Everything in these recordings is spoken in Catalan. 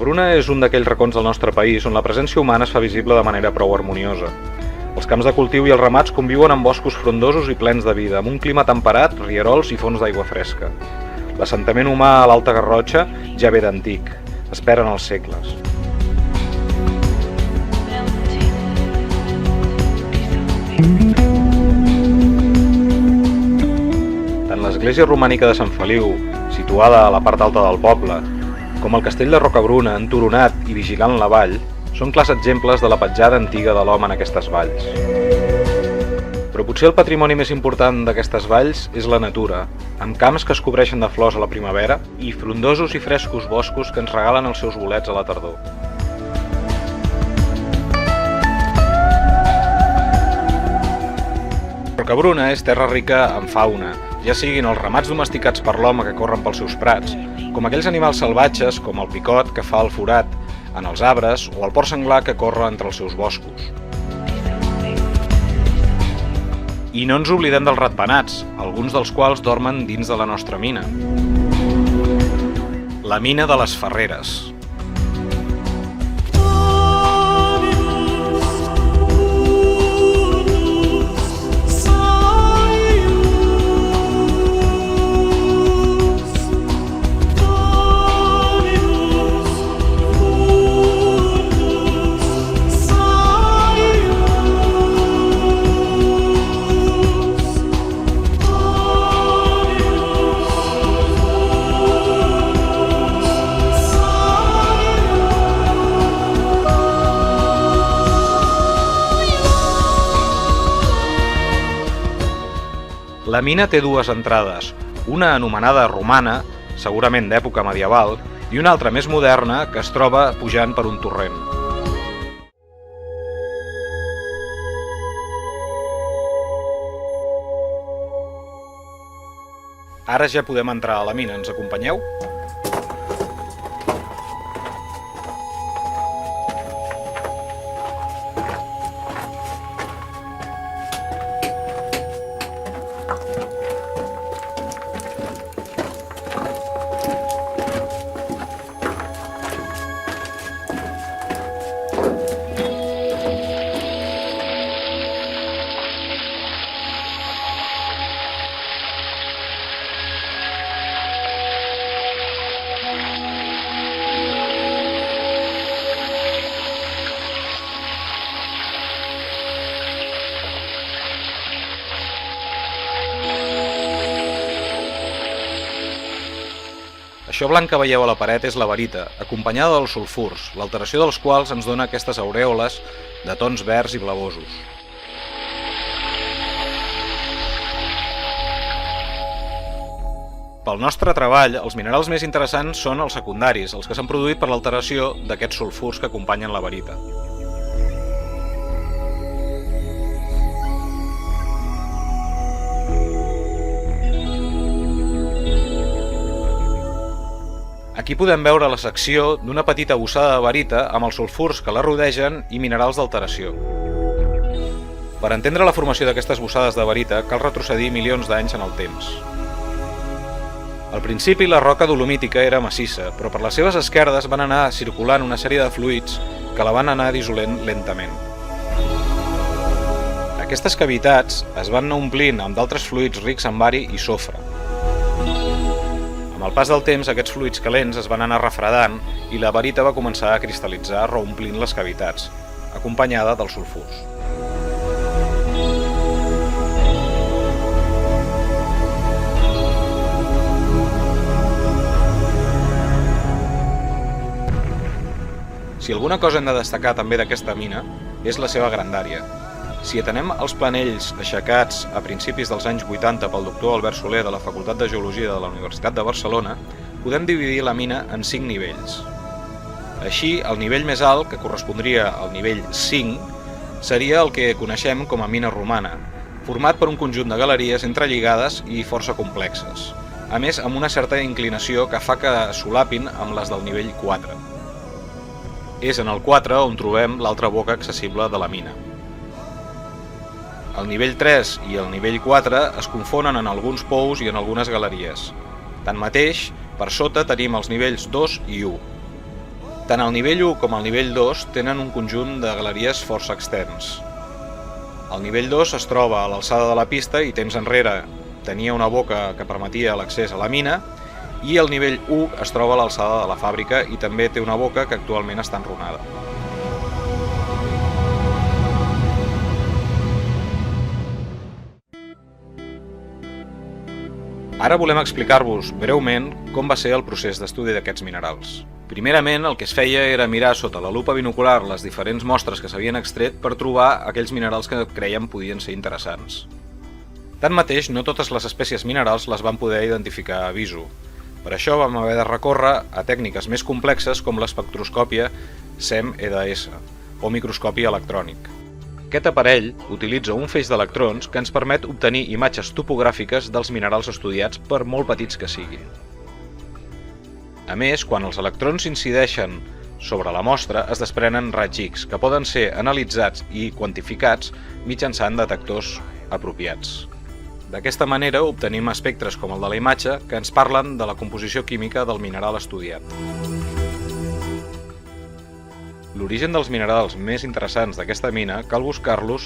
Rocabruna és un d'aquells racons del nostre país on la presència humana es fa visible de manera prou harmoniosa. Els camps de cultiu i els ramats conviuen amb boscos frondosos i plens de vida, amb un clima temperat, rierols i fonts d'aigua fresca. L'assentament humà a l'Alta Garrotxa ja ve d'antic. Esperen els segles. Tant l'església romànica de Sant Feliu, situada a la part alta del poble, com el castell de Rocabruna, enturonat i vigilant la vall, són clars exemples de la petjada antiga de l'home en aquestes valls. Però potser el patrimoni més important d'aquestes valls és la natura, amb camps que es cobreixen de flors a la primavera i frondosos i frescos boscos que ens regalen els seus bolets a la tardor. Rocabruna és terra rica en fauna, ja siguin els ramats domesticats per l'home que corren pels seus prats, com aquells animals salvatges com el picot que fa el forat en els arbres o el porc senglar que corre entre els seus boscos. I no ens oblidem dels ratpenats, alguns dels quals dormen dins de la nostra mina. La mina de les Ferreres. La mina té dues entrades, una anomenada romana, segurament d'època medieval, i una altra més moderna que es troba pujant per un torrent. Ara ja podem entrar a la mina, ens acompanyeu? Això blanc que veieu a la paret és la barita, acompanyada dels sulfurs, l'alteració dels quals ens dona aquestes aurèoles de tons verds i blavosos. Pel nostre treball, els minerals més interessants són els secundaris, els que s'han produït per l'alteració d'aquests sulfurs que acompanyen la barita. Aquí podem veure la secció d'una petita bossada de barita amb els sulfurs que la rodegen i minerals d'alteració. Per entendre la formació d'aquestes bossades de barita cal retrocedir milions d'anys en el temps. Al principi la roca dolomítica era massissa, però per les seves esquerdes van anar circulant una sèrie de fluids que la van anar dissolent lentament. Aquestes cavitats es van anar omplint amb d'altres fluids rics en bari i sofre. Amb el pas del temps, aquests fluids calents es van anar refredant i la barita va començar a cristal·litzar reomplint les cavitats, acompanyada dels sulfurs. Si alguna cosa hem de destacar també d'aquesta mina és la seva grandària. Si atenem els planells aixecats a principis dels anys 80 pel doctor Albert Soler de la Facultat de Geologia de la Universitat de Barcelona, podem dividir la mina en 5 nivells. Així, el nivell més alt, que correspondria al nivell 5, seria el que coneixem com a mina romana, format per un conjunt de galeries entrelligades i força complexes, a més amb una certa inclinació que fa que solapin amb les del nivell 4. És en el 4 on trobem l'altra boca accessible de la mina. El nivell 3 i el nivell 4 es confonen en alguns pous i en algunes galeries. Tanmateix, per sota tenim els nivells 2 i 1. Tant el nivell 1 com el nivell 2 tenen un conjunt de galeries força extens. El nivell 2 es troba a l'alçada de la pista i temps enrere tenia una boca que permetia l'accés a la mina, i el nivell 1 es troba a l'alçada de la fàbrica i també té una boca que actualment està enrunada. Ara volem explicar-vos breument com va ser el procés d'estudi d'aquests minerals. Primerament, el que es feia era mirar sota la lupa binocular les diferents mostres que s'havien extret per trobar aquells minerals que creiem podien ser interessants. Tanmateix, no totes les espècies minerals les vam poder identificar a visu. Per això vam haver de recórrer a tècniques més complexes com l'espectroscòpia SEM-EDS o microscopi electrònic. Aquest aparell utilitza un feix d'electrons que ens permet obtenir imatges topogràfiques dels minerals estudiats per molt petits que siguin. A més, quan els electrons incideixen sobre la mostra es desprenen raigs X que poden ser analitzats i quantificats mitjançant detectors apropiats. D'aquesta manera obtenim espectres com el de la imatge que ens parlen de la composició química del mineral estudiat. L'origen dels minerals més interessants d'aquesta mina cal buscar-los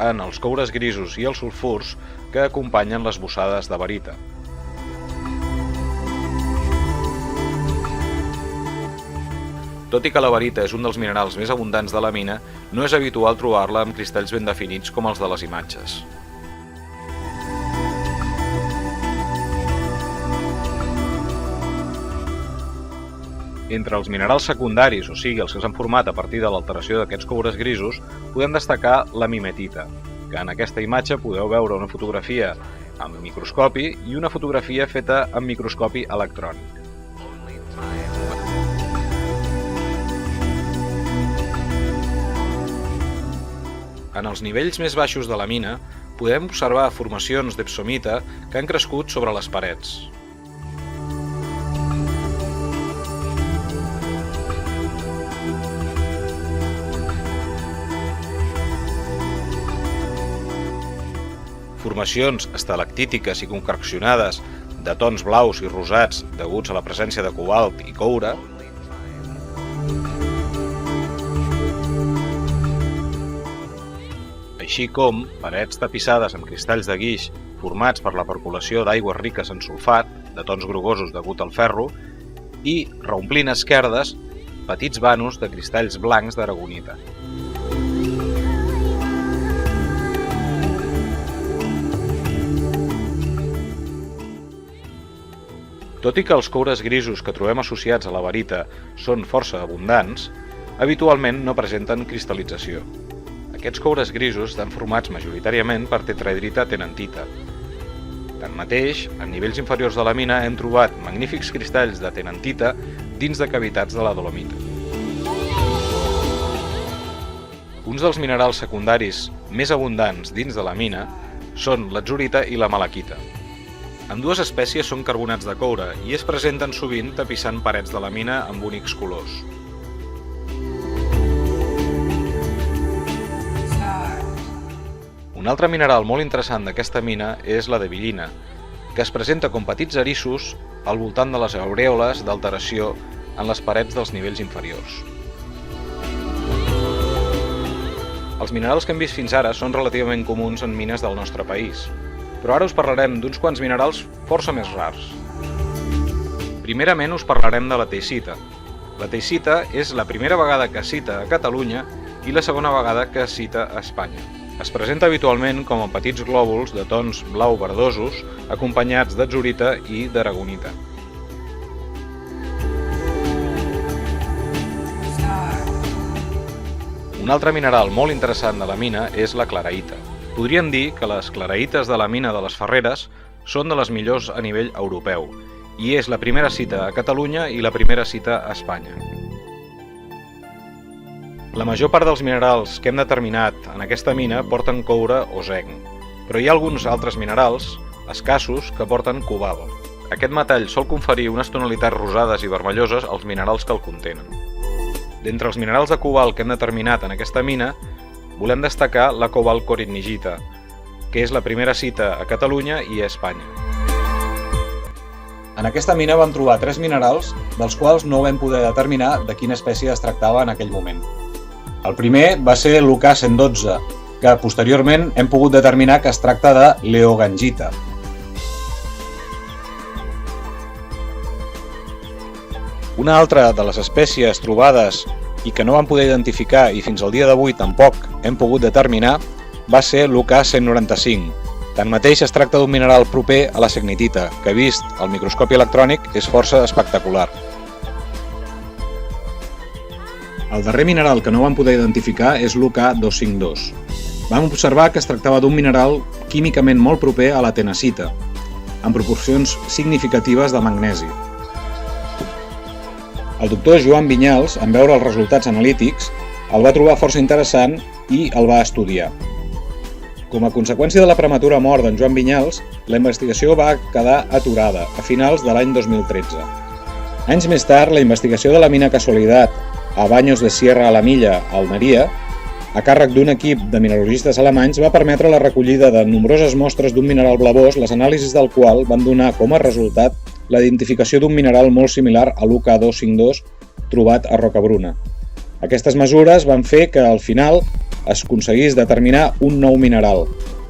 en els coures grisos i els sulfurs que acompanyen les bossades de barita. Tot i que la barita és un dels minerals més abundants de la mina, no és habitual trobar-la amb cristalls ben definits com els de les imatges. Entre els minerals secundaris, o sigui, els que s'han format a partir de l'alteració d'aquests coures grisos, podem destacar la mimetita, que en aquesta imatge podeu veure una fotografia amb microscopi i una fotografia feta amb microscopi electrònic. En els nivells més baixos de la mina podem observar formacions d'epsomita que han crescut sobre les parets. Formacions estalactítiques i concrecionades de tons blaus i rosats deguts a la presència de cobalt i coure, així com parets tapissades amb cristalls de guix formats per la percolació d'aigües riques en sulfat, de tons grogosos degut al ferro, i, reomplint esquerdes, petits vanos de cristalls blancs d'aragonita. Tot i que els coures grisos que trobem associats a la barita són força abundants, habitualment no presenten cristal·lització. Aquests coures grisos estan formats majoritàriament per tetraedrita tennantita. Tanmateix, en nivells inferiors de la mina hem trobat magnífics cristalls de tennantita dins de cavitats de la dolomita. Uns dels minerals secundaris més abundants dins de la mina són l'atzurita i la malaquita. Ambdues espècies són carbonats de coure i es presenten sovint tapissant parets de la mina amb únics colors. Un altre mineral molt interessant d'aquesta mina és la debillina, que es presenta com petits eriços al voltant de les aurèoles d'alteració en les parets dels nivells inferiors. Els minerals que hem vist fins ara són relativament comuns en mines del nostre país, però ara us parlarem d'uns quants minerals força més rars. Primerament us parlarem de la teixita. La teixita és la primera vegada que es cita a Catalunya i la segona vegada que es cita a Espanya. Es presenta habitualment com a petits glòbuls de tons blau verdosos acompanyats d'atzurita i d'aragonita. Un altre mineral molt interessant de la mina és la claraïta. Podríem dir que les claraïtes de la mina de les Ferreres són de les millors a nivell europeu i és la primera cita a Catalunya i la primera cita a Espanya. La major part dels minerals que hem determinat en aquesta mina porten coure o zinc, però hi ha alguns altres minerals escassos que porten cobalt. Aquest metall sol conferir unes tonalitats rosades i vermelloses als minerals que el contenen. D'entre els minerals de cobalt que hem determinat en aquesta mina, volem destacar la cobalt corinigita, que és la primera cita a Catalunya i a Espanya. En aquesta mina vam trobar 3 minerals, dels quals no vam poder determinar de quina espècie es tractava en aquell moment. El primer va ser l'UK112, que posteriorment hem pogut determinar que es tracta de leogangita. Una altra de les espècies trobades i que no vam poder identificar i fins al dia d'avui tampoc hem pogut determinar va ser l'UK195. Tanmateix es tracta d'un mineral proper a la signetita, que vist al microscopi electrònic és força espectacular. El darrer mineral que no vam poder identificar és l'UK252. Vam observar que es tractava d'un mineral químicament molt proper a la tenacita, amb proporcions significatives de magnesi. El doctor Joan Vinyals, en veure els resultats analítics, el va trobar força interessant i el va estudiar. Com a conseqüència de la prematura mort d'en Joan Vinyals, la investigació va quedar aturada a finals de l'any 2013. Anys més tard, la investigació de la mina Casualidad a Baños de Sierra a la Milla, a Almeria, a càrrec d'un equip de mineralogistes alemanys, va permetre la recollida de nombroses mostres d'un mineral blavós, les anàlisis del qual van donar com a resultat la identificació d'un mineral molt similar a l'UK252 trobat a Rocabruna. Aquestes mesures van fer que al final es aconseguís determinar un nou mineral,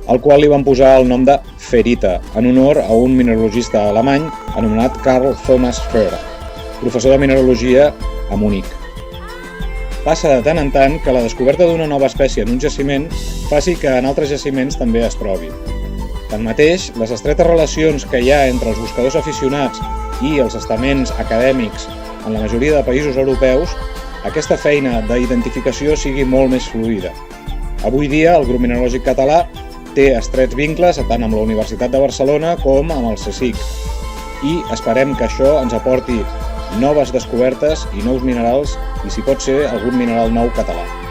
al qual li van posar el nom de ferita, en honor a un mineralogista alemany anomenat Karl Thomas Fer, professor de mineralogia a Munic. Passa de tant en tant que la descoberta d'una nova espècie en un jaciment faci que en altres jaciments també es trobi. Tanmateix, les estretes relacions que hi ha entre els buscadors aficionats i els estaments acadèmics en la majoria de països europeus, aquesta feina d'identificació sigui molt més fluida. Avui dia, el grup mineralògic català té estrets vincles tant amb la Universitat de Barcelona com amb el CSIC i esperem que això ens aporti noves descobertes i nous minerals i, si pot ser, algun mineral nou català.